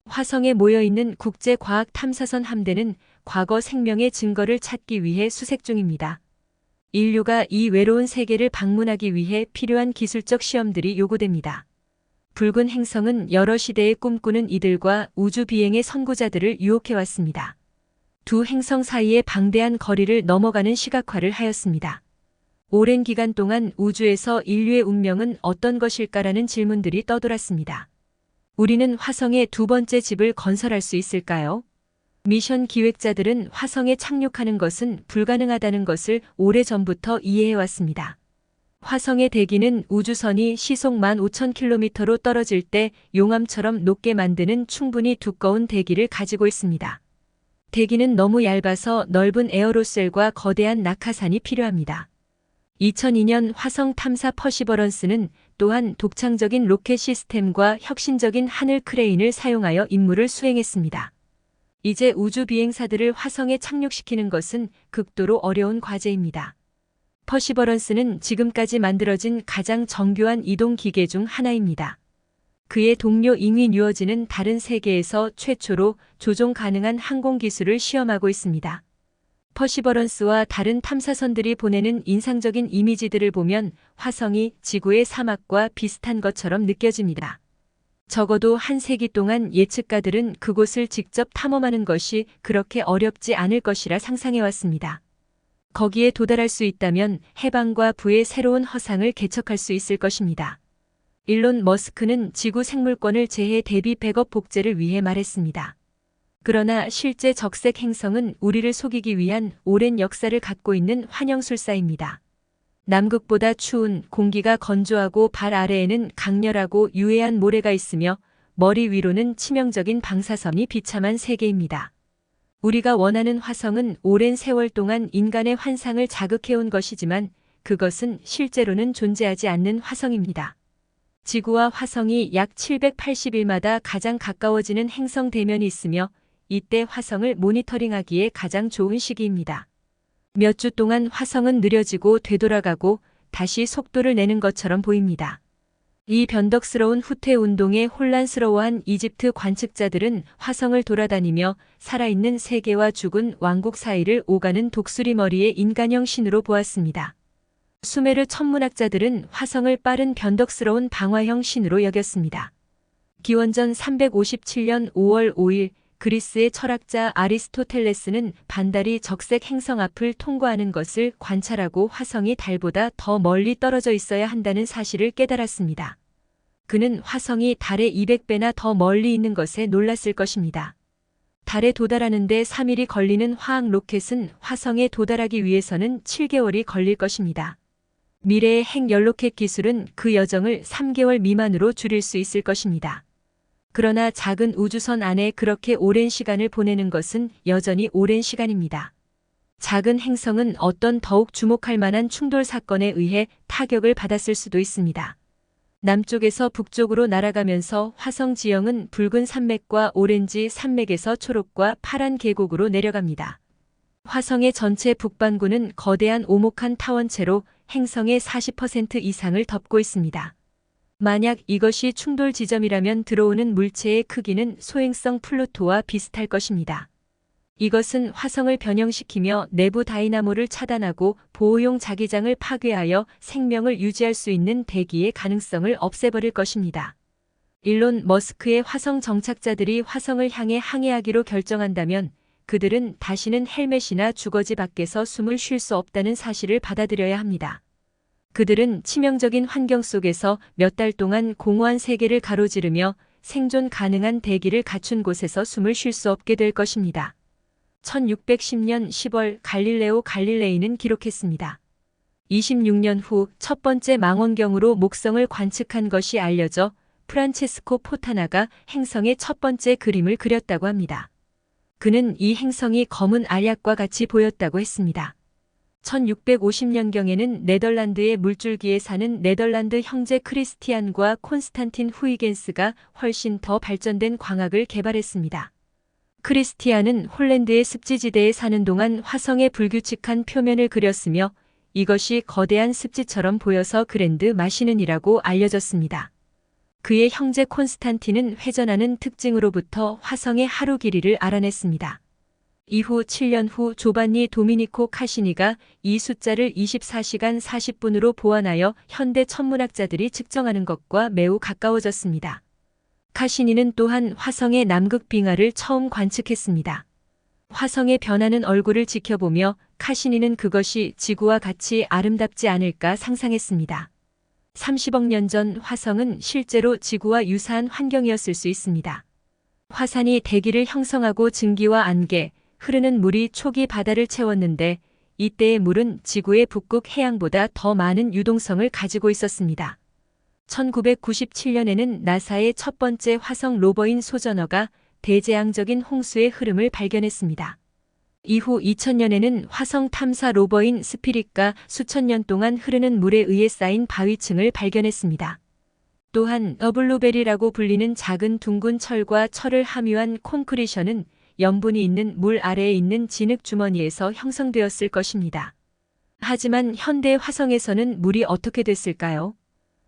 화성에 모여있는 국제과학탐사선 함대는 과거 생명의 증거를 찾기 위해 수색 중입니다. 인류가 이 외로운 세계를 방문하기 위해 필요한 기술적 시험들이 요구됩니다. 붉은 행성은 여러 시대에 꿈꾸는 이들과 우주 비행의 선구자들을 유혹해왔습니다. 두 행성 사이의 방대한 거리를 넘어가는 시각화를 하였습니다. 오랜 기간 동안 우주에서 인류의 운명은 어떤 것일까라는 질문들이 떠돌았습니다. 우리는 화성에 두 번째 집을 건설할 수 있을까요? 미션 기획자들은 화성에 착륙하는 것은 불가능하다는 것을 오래전부터 이해해왔습니다. 화성의 대기는 우주선이 시속 15,000km로 떨어질 때 용암처럼 녹게 만드는 충분히 두꺼운 대기를 가지고 있습니다. 대기는 너무 얇아서 넓은 에어로셀과 거대한 낙하산이 필요합니다. 2002년 화성 탐사 퍼시버런스는 또한 독창적인 로켓 시스템과 혁신적인 하늘 크레인을 사용하여 임무를 수행했습니다. 이제 우주 비행사들을 화성에 착륙시키는 것은 극도로 어려운 과제입니다. 퍼시버런스는 지금까지 만들어진 가장 정교한 이동 기계 중 하나입니다. 그의 동료 잉위 뉴어지는 다른 세계에서 최초로 조종 가능한 항공 기술을 시험하고 있습니다. 퍼시버런스와 다른 탐사선들이 보내는 인상적인 이미지들을 보면 화성이 지구의 사막과 비슷한 것처럼 느껴집니다. 적어도 한 세기 동안 예측가들은 그곳을 직접 탐험하는 것이 그렇게 어렵지 않을 것이라 상상해왔습니다. 거기에 도달할 수 있다면 해방과 부의 새로운 허상을 개척할 수 있을 것입니다. 일론 머스크는 지구 생물권을 재해 대비 백업 복제를 위해 말했습니다. 그러나 실제 적색 행성은 우리를 속이기 위한 오랜 역사를 갖고 있는 환영술사입니다. 남극보다 추운 공기가 건조하고 발 아래에는 강렬하고 유해한 모래가 있으며 머리 위로는 치명적인 방사선이 비참한 세계입니다. 우리가 원하는 화성은 오랜 세월 동안 인간의 환상을 자극해온 것이지만 그것은 실제로는 존재하지 않는 화성입니다. 지구와 화성이 약 780일마다 가장 가까워지는 행성 대면이 있으며 이때 화성을 모니터링하기에 가장 좋은 시기입니다. 몇 주 동안 화성은 느려지고 되돌아가고 다시 속도를 내는 것처럼 보입니다. 이 변덕스러운 후퇴 운동에 혼란스러워한 이집트 관측자들은 화성을 돌아다니며 살아있는 세계와 죽은 왕국 사이를 오가는 독수리 머리의 인간형 신으로 보았습니다. 수메르 천문학자들은 화성을 빠른 변덕스러운 방화형 신으로 여겼습니다. 기원전 357년 5월 5일 그리스의 철학자 아리스토텔레스는 반달이 적색 행성 앞을 통과하는 것을 관찰하고 화성이 달보다 더 멀리 떨어져 있어야 한다는 사실을 깨달았습니다. 그는 화성이 달의 200배나 더 멀리 있는 것에 놀랐을 것입니다. 달에 도달하는 데 3일이 걸리는 화학 로켓은 화성에 도달하기 위해서는 7개월이 걸릴 것입니다. 미래의 핵 연로켓 기술은 그 여정을 3개월 미만으로 줄일 수 있을 것입니다. 그러나 작은 우주선 안에 그렇게 오랜 시간을 보내는 것은 여전히 오랜 시간입니다. 작은 행성은 어떤 더욱 주목할 만한 충돌 사건에 의해 타격을 받았을 수도 있습니다. 남쪽에서 북쪽으로 날아가면서 화성 지형은 붉은 산맥과 오렌지 산맥에서 초록과 파란 계곡으로 내려갑니다. 화성의 전체 북반구는 거대한 오목한 타원체로 행성의 40% 이상을 덮고 있습니다. 만약 이것이 충돌 지점이라면 들어오는 물체의 크기는 소행성 플루토와 비슷할 것입니다. 이것은 화성을 변형시키며 내부 다이나모를 차단하고 보호용 자기장을 파괴하여 생명을 유지할 수 있는 대기의 가능성을 없애버릴 것입니다. 일론 머스크의 화성 정착자들이 화성을 향해 항해하기로 결정한다면 그들은 다시는 헬멧이나 주거지 밖에서 숨을 쉴 수 없다는 사실을 받아들여야 합니다. 그들은 치명적인 환경 속에서 몇 달 동안 공허한 세계를 가로지르며 생존 가능한 대기를 갖춘 곳에서 숨을 쉴 수 없게 될 것입니다. 1610년 10월 갈릴레오 갈릴레이는 기록했습니다. 26년 후 첫 번째 망원경으로 목성을 관측한 것이 알려져 프란체스코 포타나가 행성의 첫 번째 그림을 그렸다고 합니다. 그는 이 행성이 검은 알약과 같이 보였다고 했습니다. 1650년경에는 네덜란드의 물줄기에 사는 네덜란드 형제 크리스티안과 콘스탄틴 후이겐스가 훨씬 더 발전된 광학을 개발했습니다. 크리스티안은 홀랜드의 습지지대에 사는 동안 화성의 불규칙한 표면을 그렸으며 이것이 거대한 습지처럼 보여서 그랜드 마시는이라고 알려졌습니다. 그의 형제 콘스탄틴은 회전하는 특징으로부터 화성의 하루 길이를 알아냈습니다. 이후 7년 후 조반니 도미니코 카시니가 이 숫자를 24시간 40분으로 보완하여 현대 천문학자들이 측정하는 것과 매우 가까워졌습니다. 카시니는 또한 화성의 남극 빙하를 처음 관측했습니다. 화성의 변하는 얼굴을 지켜보며 카시니는 그것이 지구와 같이 아름답지 않을까 상상했습니다. 30억 년 전 화성은 실제로 지구와 유사한 환경이었을 수 있습니다. 화산이 대기를 형성하고 증기와 안개, 흐르는 물이 초기 바다를 채웠는데 이때의 물은 지구의 북극 해양보다 더 많은 유동성을 가지고 있었습니다. 1997년에는 나사의 첫 번째 화성 로버인 소저너가 대재앙적인 홍수의 흐름을 발견했습니다. 이후 2000년에는 화성 탐사 로버인 스피릿과 수천 년 동안 흐르는 물에 의해 쌓인 바위층을 발견했습니다. 또한 더블루베리라고 불리는 작은 둥근 철과 철을 함유한 콘크리션은 염분이 있는 물 아래에 있는 진흙 주머니에서 형성되었을 것입니다. 하지만 현대 화성에서는 물이 어떻게 됐을까요?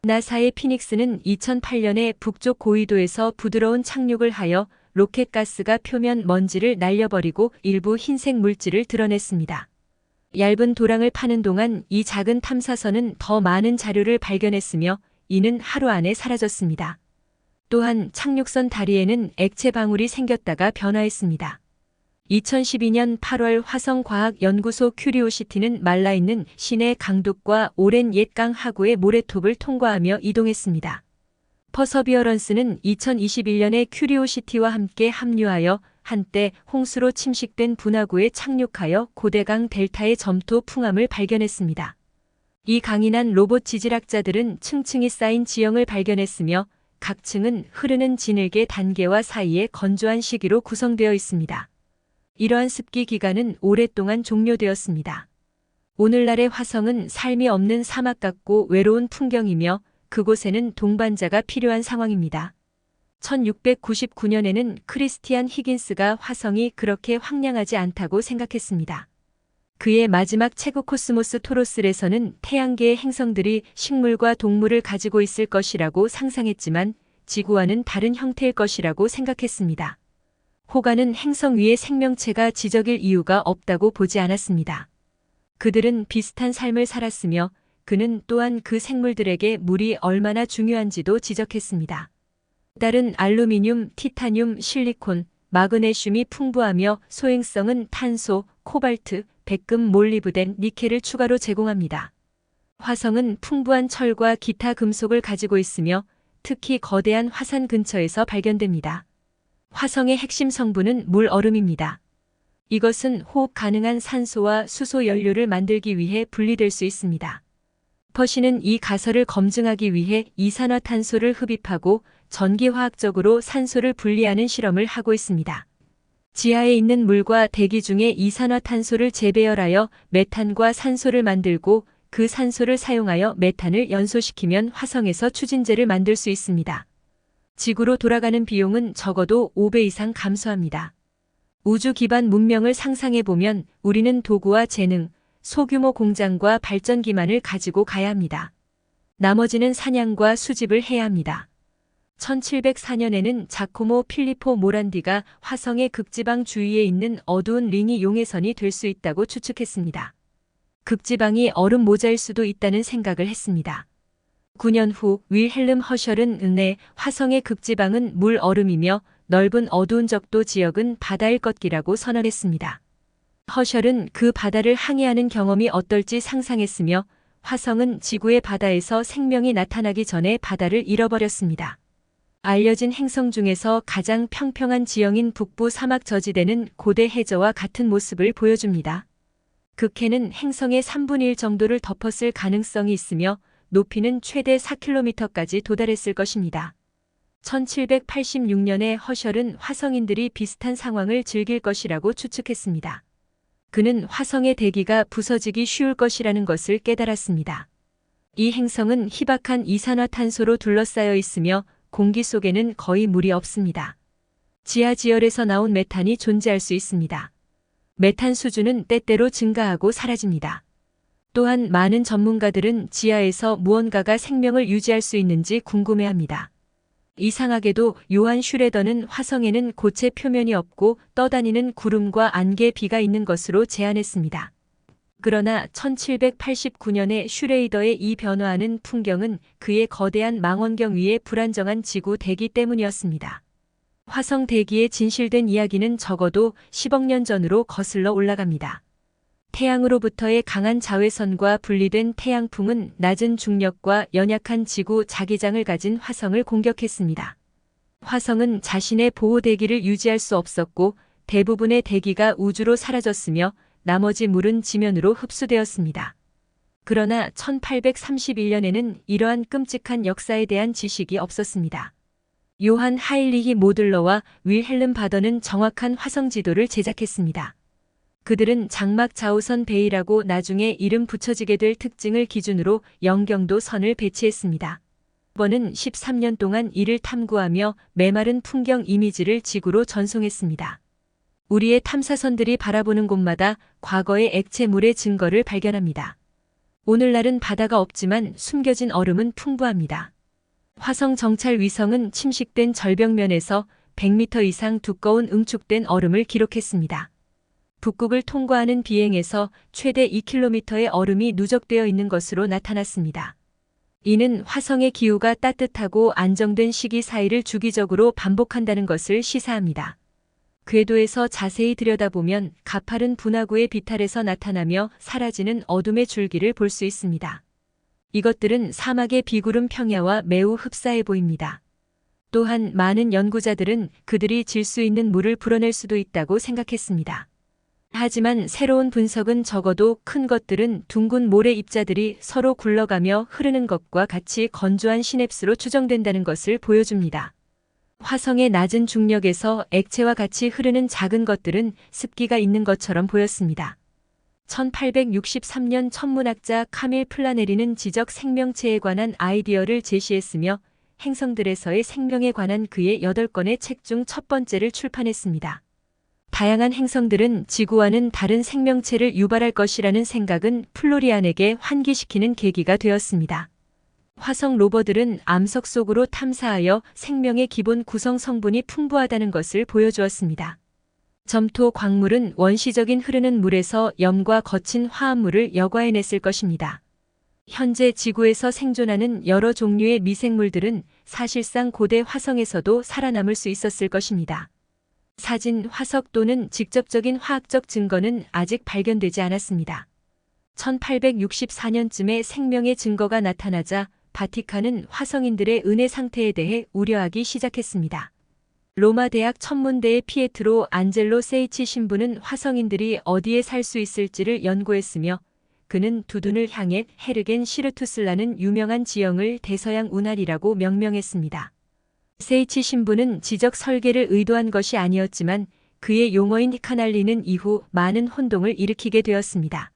나사의 피닉스는 2008년에 북쪽 고위도에서 부드러운 착륙을 하여 로켓 가스가 표면 먼지를 날려버리고 일부 흰색 물질을 드러냈습니다. 얇은 도랑을 파는 동안 이 작은 탐사선은 더 많은 자료를 발견했으며 이는 하루 안에 사라졌습니다. 또한 착륙선 다리에는 액체 방울이 생겼다가 변화했습니다. 2012년 8월 화성과학연구소 큐리오시티는 말라있는 신의 강둑과 오랜 옛 강 하구의 모래톱을 통과하며 이동했습니다. 퍼서비어런스는 2021년에 큐리오시티와 함께 합류하여 한때 홍수로 침식된 분화구에 착륙하여 고대강 델타의 점토 풍암을 발견했습니다. 이 강인한 로봇 지질학자들은 층층이 쌓인 지형을 발견했으며 각 층은 흐르는 진흙의 단계와 사이에 건조한 시기로 구성되어 있습니다. 이러한 습기 기간은 오랫동안 종료되었습니다. 오늘날의 화성은 삶이 없는 사막 같고 외로운 풍경이며 그곳에는 동반자가 필요한 상황입니다. 1699년에는 크리스티안 히긴스가 화성이 그렇게 황량하지 않다고 생각했습니다. 그의 마지막 책 코스모스 토로스에서는 태양계의 행성들이 식물과 동물을 가지고 있을 것이라고 상상했지만 지구와는 다른 형태일 것이라고 생각했습니다. 호가는 행성 위에 생명체가 지적일 이유가 없다고 보지 않았습니다. 그들은 비슷한 삶을 살았으며 그는 또한 그 생물들에게 물이 얼마나 중요한지도 지적했습니다. 딸은 알루미늄, 티타늄, 실리콘, 마그네슘이 풍부하며 소행성은 탄소, 코발트, 백금, 몰리브덴, 니켈을 추가로 제공합니다. 화성은 풍부한 철과 기타 금속을 가지고 있으며 특히 거대한 화산 근처에서 발견됩니다. 화성의 핵심 성분은 물 얼음입니다. 이것은 호흡 가능한 산소와 수소 연료를 만들기 위해 분리될 수 있습니다. 퍼시는 이 가설을 검증하기 위해 이산화탄소를 흡입하고 전기화학적으로 산소를 분리하는 실험을 하고 있습니다. 지하에 있는 물과 대기 중에 이산화탄소를 재배열하여 메탄과 산소를 만들고 그 산소를 사용하여 메탄을 연소시키면 화성에서 추진제를 만들 수 있습니다. 지구로 돌아가는 비용은 적어도 5배 이상 감소합니다. 우주 기반 문명을 상상해보면 우리는 도구와 재능, 소규모 공장과 발전기만을 가지고 가야 합니다. 나머지는 사냥과 수집을 해야 합니다. 1704년에는 자코모 필리포 모란디가 화성의 극지방 주위에 있는 어두운 링이 용해선이 될 수 있다고 추측했습니다. 극지방이 얼음 모자일 수도 있다는 생각을 했습니다. 9년 후 윌헬름 허셜은 은내 화성의 극지방은 물 얼음이며 넓은 어두운 적도 지역은 바다일 것이라고 선언했습니다. 허셜은 그 바다를 항해하는 경험이 어떨지 상상했으며 화성은 지구의 바다에서 생명이 나타나기 전에 바다를 잃어버렸습니다. 알려진 행성 중에서 가장 평평한 지형인 북부 사막 저지대는 고대 해저와 같은 모습을 보여줍니다. 극해는 행성의 3분의 1 정도를 덮었을 가능성이 있으며 높이는 최대 4km까지 도달했을 것입니다. 1786년에 허셜은 화성인들이 비슷한 상황을 즐길 것이라고 추측했습니다. 그는 화성의 대기가 부서지기 쉬울 것이라는 것을 깨달았습니다. 이 행성은 희박한 이산화탄소로 둘러싸여 있으며 공기 속에는 거의 물이 없습니다. 지하지열에서 나온 메탄이 존재할 수 있습니다. 메탄 수준은 때때로 증가하고 사라집니다. 또한 많은 전문가들은 지하에서 무언가가 생명을 유지할 수 있는지 궁금해합니다. 이상하게도 요한 슈레더는 화성에는 고체 표면이 없고 떠다니는 구름과 안개 비가 있는 것으로 제안했습니다. 그러나 1789년에 슈레이더의 이 변화하는 풍경은 그의 거대한 망원경 위의 불안정한 지구 대기 때문이었습니다. 화성 대기의 진실된 이야기는 적어도 10억 년 전으로 거슬러 올라갑니다. 태양으로부터의 강한 자외선과 분리된 태양풍은 낮은 중력과 연약한 지구 자기장을 가진 화성을 공격했습니다. 화성은 자신의 보호 대기를 유지할 수 없었고 대부분의 대기가 우주로 사라졌으며 나머지 물은 지면으로 흡수되었습니다. 그러나 1831년에는 이러한 끔찍한 역사에 대한 지식이 없었습니다. 요한 하일리히 모들러와 윌헬름 바더는 정확한 화성 지도를 제작했습니다. 그들은 장막 자오선 베이라고 나중에 이름 붙여지게 될 특징을 기준으로 영경도 선을 배치했습니다. 번은 13년 동안 이를 탐구하며 메마른 풍경 이미지를 지구로 전송했습니다. 우리의 탐사선들이 바라보는 곳마다 과거의 액체물의 증거를 발견합니다. 오늘날은 바다가 없지만 숨겨진 얼음은 풍부합니다. 화성 정찰 위성은 침식된 절벽면에서 100m 이상 두꺼운 응축된 얼음을 기록했습니다. 북극을 통과하는 비행에서 최대 2km의 얼음이 누적되어 있는 것으로 나타났습니다. 이는 화성의 기후가 따뜻하고 안정된 시기 사이를 주기적으로 반복한다는 것을 시사합니다. 궤도에서 자세히 들여다보면 가파른 분화구의 비탈에서 나타나며 사라지는 어둠의 줄기를 볼 수 있습니다. 이것들은 사막의 비구름 평야와 매우 흡사해 보입니다. 또한 많은 연구자들은 그들이 질 수 있는 물을 불어낼 수도 있다고 생각했습니다. 하지만 새로운 분석은 적어도 큰 것들은 둥근 모래 입자들이 서로 굴러가며 흐르는 것과 같이 건조한 시냅스로 추정된다는 것을 보여줍니다. 화성의 낮은 중력에서 액체와 같이 흐르는 작은 것들은 습기가 있는 것처럼 보였습니다. 1863년 천문학자 카밀 플라네리는 지적 생명체에 관한 아이디어를 제시했으며 행성들에서의 생명에 관한 그의 8권의 책 중 첫 번째를 출판했습니다. 다양한 행성들은 지구와는 다른 생명체를 유발할 것이라는 생각은 플로리안에게 환기시키는 계기가 되었습니다. 화성 로버들은 암석 속으로 탐사하여 생명의 기본 구성 성분이 풍부하다는 것을 보여주었습니다. 점토 광물은 원시적인 흐르는 물에서 염과 거친 화합물을 여과해냈을 것입니다. 현재 지구에서 생존하는 여러 종류의 미생물들은 사실상 고대 화성에서도 살아남을 수 있었을 것입니다. 사진, 화석 또는 직접적인 화학적 증거는 아직 발견되지 않았습니다. 1864년쯤에 생명의 증거가 나타나자 바티칸은 화성인들의 은혜 상태에 대해 우려하기 시작했습니다. 로마 대학 천문대의 피에트로 안젤로 세이치 신부는 화성인들이 어디에 살 수 있을지를 연구했으며 그는 두둔을 향해 헤르겐 시르투스라는 유명한 지형을 대서양 운하리라고 명명했습니다. 세이치 신부는 지적 설계를 의도한 것이 아니었지만 그의 용어인 히카날리는 이후 많은 혼동을 일으키게 되었습니다.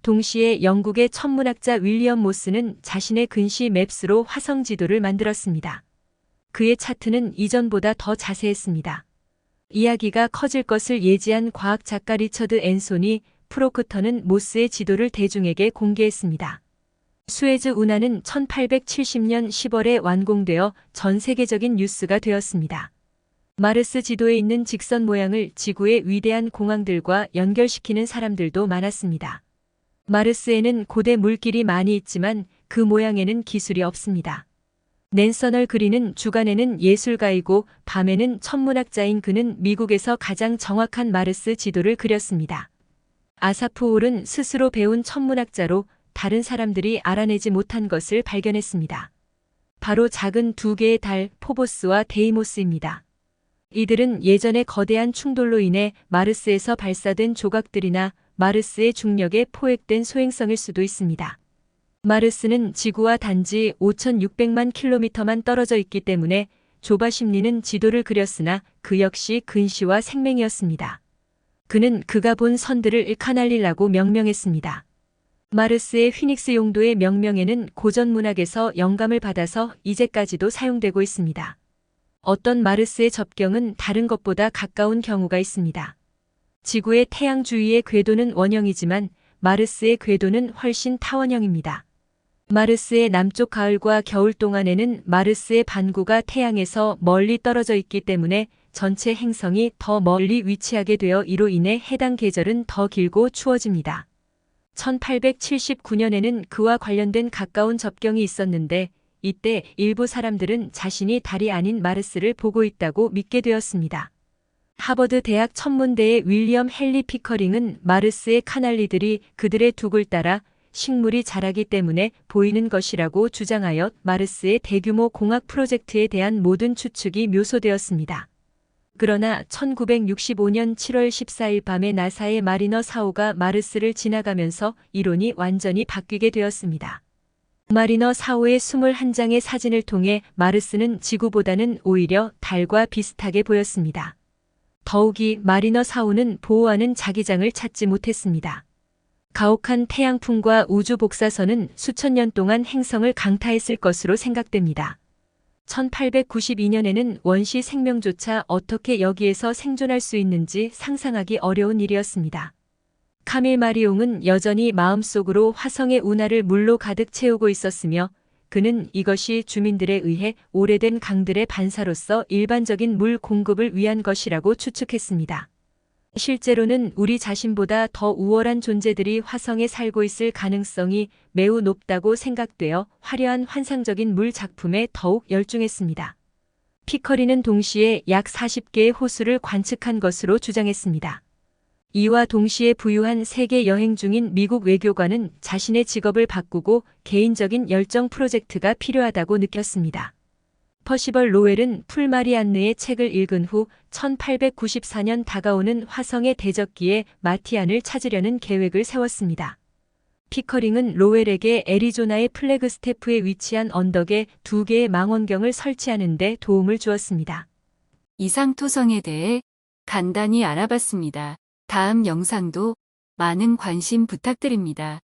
동시에 영국의 천문학자 윌리엄 모스는 자신의 근시 맵스로 화성 지도를 만들었습니다. 그의 차트는 이전보다 더 자세했습니다. 이야기가 커질 것을 예지한 과학 작가 리처드 앤소니 프로크터는 모스의 지도를 대중에게 공개했습니다. 수에즈 운하는 1870년 10월에 완공되어 전 세계적인 뉴스가 되었습니다. 마르스 지도에 있는 직선 모양을 지구의 위대한 공항들과 연결시키는 사람들도 많았습니다. 마르스에는 고대 물길이 많이 있지만 그 모양에는 기술이 없습니다. 낸서널 그린은 주간에는 예술가이고 밤에는 천문학자인 그는 미국에서 가장 정확한 마르스 지도를 그렸습니다. 아사프 올은 스스로 배운 천문학자로 다른 사람들이 알아내지 못한 것을 발견했습니다. 바로 작은 두 개의 달, 포보스와 데이모스입니다. 이들은 예전의 거대한 충돌로 인해 마르스에서 발사된 조각들이나 마르스의 중력에 포획된 소행성일 수도 있습니다. 마르스는 지구와 단지 5,600만 킬로미터만 떨어져 있기 때문에 조바심리는 지도를 그렸으나 그 역시 근시와 생맹이었습니다. 그는 그가 본 선들을 일카날리라고 명명했습니다. 마르스의 휘닉스 용도의 명명에는 고전 문학에서 영감을 받아서 이제까지도 사용되고 있습니다. 어떤 마르스의 접경은 다른 것보다 가까운 경우가 있습니다. 지구의 태양 주위의 궤도는 원형이지만 마르스의 궤도는 훨씬 타원형입니다. 마르스의 남쪽 가을과 겨울 동안에는 마르스의 반구가 태양에서 멀리 떨어져 있기 때문에 전체 행성이 더 멀리 위치하게 되어 이로 인해 해당 계절은 더 길고 추워집니다. 1879년에는 그와 관련된 가까운 접경이 있었는데 이때 일부 사람들은 자신이 달이 아닌 마르스를 보고 있다고 믿게 되었습니다. 하버드 대학 천문대의 윌리엄 헨리 피커링은 마르스의 카날리들이 그들의 둑을 따라 식물이 자라기 때문에 보이는 것이라고 주장하여 마르스의 대규모 공학 프로젝트에 대한 모든 추측이 묘소되었습니다. 그러나 1965년 7월 14일 밤에 나사의 마리너 4호가 마르스를 지나가면서 이론이 완전히 바뀌게 되었습니다. 마리너 4호의 21장의 사진을 통해 마르스는 지구보다는 오히려 달과 비슷하게 보였습니다. 더욱이 마리너 4호는 보호하는 자기장을 찾지 못했습니다. 가혹한 태양풍과 우주 복사선은 수천 년 동안 행성을 강타했을 것으로 생각됩니다. 1892년에는 원시 생명조차 어떻게 여기에서 생존할 수 있는지 상상하기 어려운 일이었습니다. 카밀 마리옹은 여전히 마음속으로 화성의 운하를 물로 가득 채우고 있었으며 그는 이것이 주민들에 의해 오래된 강들의 반사로서 일반적인 물 공급을 위한 것이라고 추측했습니다. 실제로는 우리 자신보다 더 우월한 존재들이 화성에 살고 있을 가능성이 매우 높다고 생각되어 화려한 환상적인 물 작품에 더욱 열중했습니다. 피커리는 동시에 약 40개의 호수를 관측한 것으로 주장했습니다. 이와 동시에 부유한 세계 여행 중인 미국 외교관은 자신의 직업을 바꾸고 개인적인 열정 프로젝트가 필요하다고 느꼈습니다. 퍼시벌 로웰은 풀마리안느의 책을 읽은 후 1894년 다가오는 화성의 대적기에 마티안을 찾으려는 계획을 세웠습니다. 피커링은 로웰에게 애리조나의 플래그스태프에 위치한 언덕에 2개의 망원경을 설치하는 데 도움을 주었습니다. 이상 토성에 대해 간단히 알아봤습니다. 다음 영상도 많은 관심 부탁드립니다.